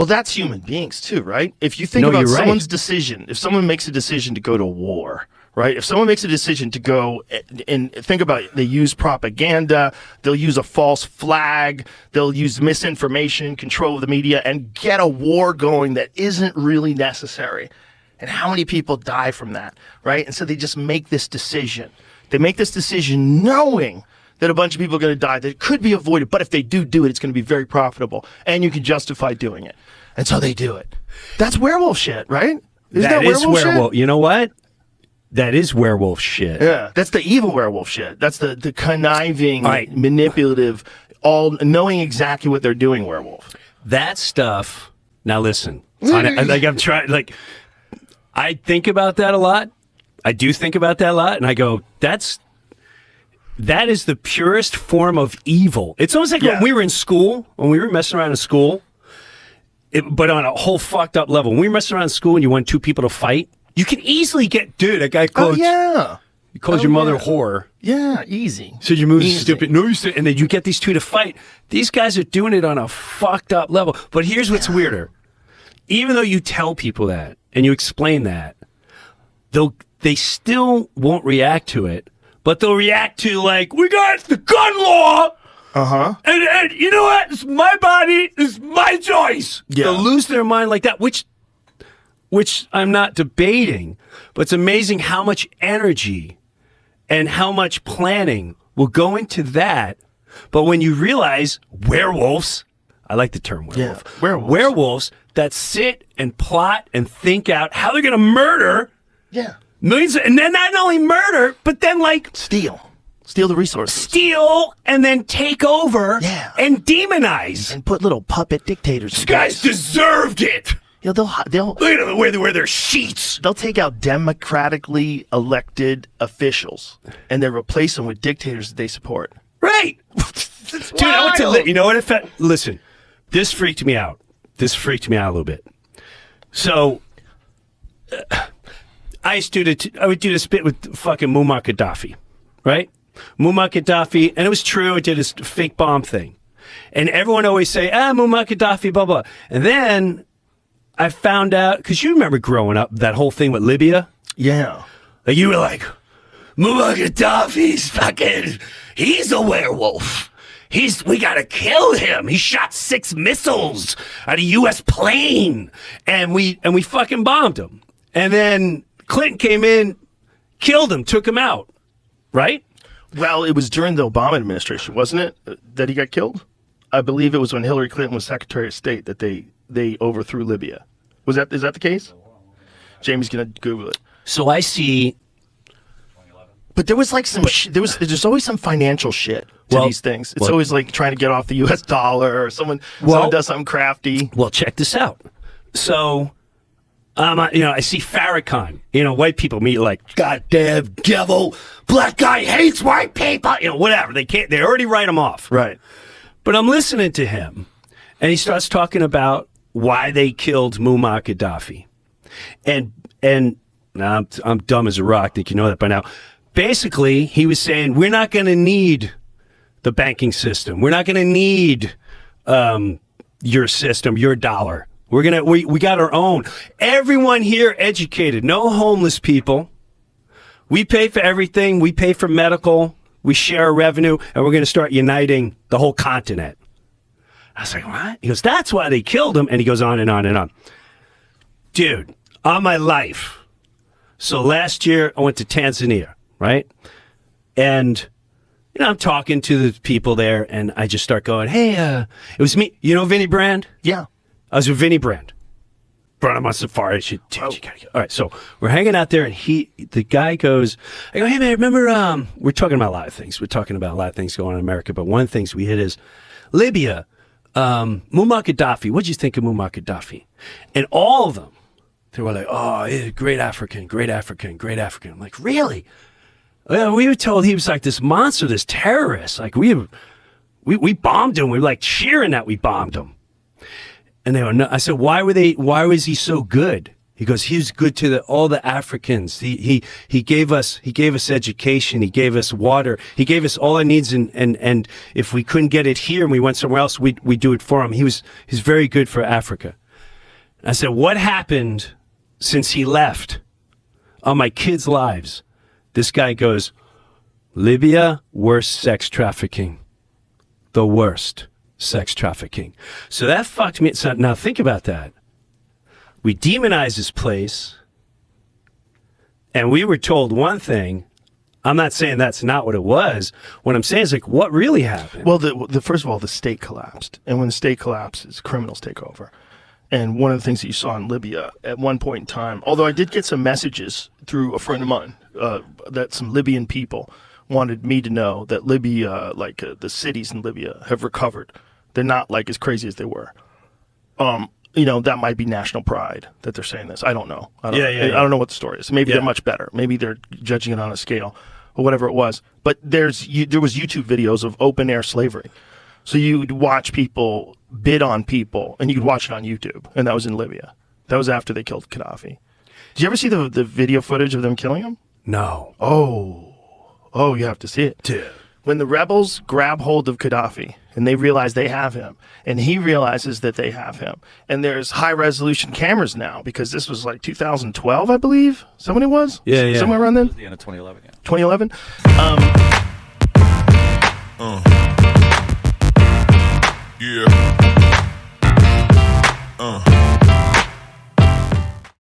Well, that's human beings too, right? If you think about someone's decision, if someone makes a decision to go to war, right? If someone makes a decision to go and think about it, they use propaganda, they'll use a false flag, they'll use misinformation, control of the media, and get a war going that isn't really necessary. And how many people die from that, right? And so they just make this decision. They make this decision knowing that a bunch of people are going to die, that it could be avoided, but if they do it, it's going to be very profitable, and you can justify doing it. And so they do it. That's werewolf shit, right? Isn't that werewolf shit? You know what? That is werewolf shit. Yeah, that's the evil werewolf shit. That's the conniving, manipulative, all knowing exactly what they're doing werewolf. That stuff. Now listen, I'm trying. Like, I think about that a lot. I do think about that a lot, and I go, that is the purest form of evil. It's almost like when we were in school, when we were messing around in school, but on a whole fucked up level. When we were messing around in school and you want two people to fight, you can easily get, dude, a guy called, you called your mother whore. Yeah, easy. So your move's stupid. No, and then you get these two to fight. These guys are doing it on a fucked up level. But here's what's weirder. Even though you tell people that and you explain that, they still won't react to it. But they'll react to, like, we got the gun law. And you know what? It's my body. It's my choice. Yeah. They'll lose their mind like that, which I'm not debating. But it's amazing how much energy and how much planning will go into that. But when you realize werewolves, I like the term werewolf. Yeah, werewolves that sit and plot and think out how they're going to murder. Yeah. Millions, and then not only murder, but then like steal the resources, steal, and then take over, and demonize, and put little puppet dictators. These guys deserved it. You know, they'll look at the way they wear their sheets. They'll take out democratically elected officials, and then replace them with dictators that they support. Right, dude. I went to you know what? Listen, this freaked me out. This freaked me out a little bit. So. I would do this bit with fucking Muammar Gaddafi, right? Muammar Gaddafi, and it was true. I did this fake bomb thing. And everyone always say, Muammar Gaddafi, blah, blah. And then I found out, because you remember growing up, that whole thing with Libya? Yeah. Like you were like, Muammar Gaddafi's he's a werewolf. We gotta kill him. He shot 6 missiles at a U.S. plane. And we fucking bombed him. And then Clinton came in, killed him, took him out, right? Well, it was during the Obama administration, wasn't it, that he got killed? I believe it was when Hillary Clinton was Secretary of State that they overthrew Libya. Is that the case? Jamie's gonna Google it. So I see, but there was like there's always some financial shit to these things. It's always like trying to get off the U.S. dollar, or someone does something crafty. Well, check this out. So. I see Farrakhan. White people meet like, goddamn devil, black guy hates white people. Whatever. They already write him off. Right. But I'm listening to him, and he starts talking about why they killed Muammar Gaddafi. And now I'm dumb as a rock. I think you know that by now. Basically, he was saying, we're not going to need the banking system. We're not going to need your system, your dollar. We got our own. Everyone here educated. No homeless people. We pay for everything. We pay for medical. We share our revenue, and we're going to start uniting the whole continent. I was like, what? He goes, that's why they killed him. And he goes on and on and on. Dude, on my life. So last year, I went to Tanzania, right? And, I'm talking to the people there, and I just start going, hey, it was me. You know Vinny Brand? Yeah. I was with Vinny Brand. Brought him on safari. You gotta get. All right, so we're hanging out there, and the guy goes, I go, hey man, remember, we're talking about a lot of things. We're talking about a lot of things going on in America, but one of the things we hit is Libya, Muammar Gaddafi. What'd you think of Muammar Gaddafi? And all of them, they were like, oh, yeah, great African, great African, great African. I'm like, really? Well, we were told he was like this monster, this terrorist. Like we bombed him. We were like cheering that we bombed him. And they were, no. I said, why was he so good? He goes, he was good to all the Africans. He gave us education. He gave us water. He gave us all our needs. And if we couldn't get it here and we went somewhere else, we do it for him. He's very good for Africa. I said, what happened since he left on my kids' lives? This guy goes, Libya, worst sex trafficking. The worst sex trafficking. So that fucked me. So now think about that. We demonize this place, and we were told one thing. I'm not saying that's not what it was. What I'm saying is, like, what really happened? Well, first of all, the state collapsed. And when the state collapses, criminals take over. And one of the things that you saw in Libya at one point in time, although I did get some messages through a friend of mine that some Libyan people wanted me to know that Libya, the cities in Libya, have recovered. They're not like as crazy as they were. That might be national pride that they're saying this. I don't know. I don't know what the story is. Maybe they're much better. Maybe they're judging it on a scale or whatever it was. But there was YouTube videos of open air slavery. So you'd watch people bid on people, and you could watch it on YouTube. And that was in Libya. That was after they killed Gaddafi. Did you ever see the video footage of them killing him? No. Oh, you have to see it. Dude. When the rebels grab hold of Gaddafi and they realize they have him, and he realizes that they have him, and there's high resolution cameras now, because this was like 2012, I believe. Somebody was? Yeah. Somewhere around then? It was the end of 2011, yeah. 2011?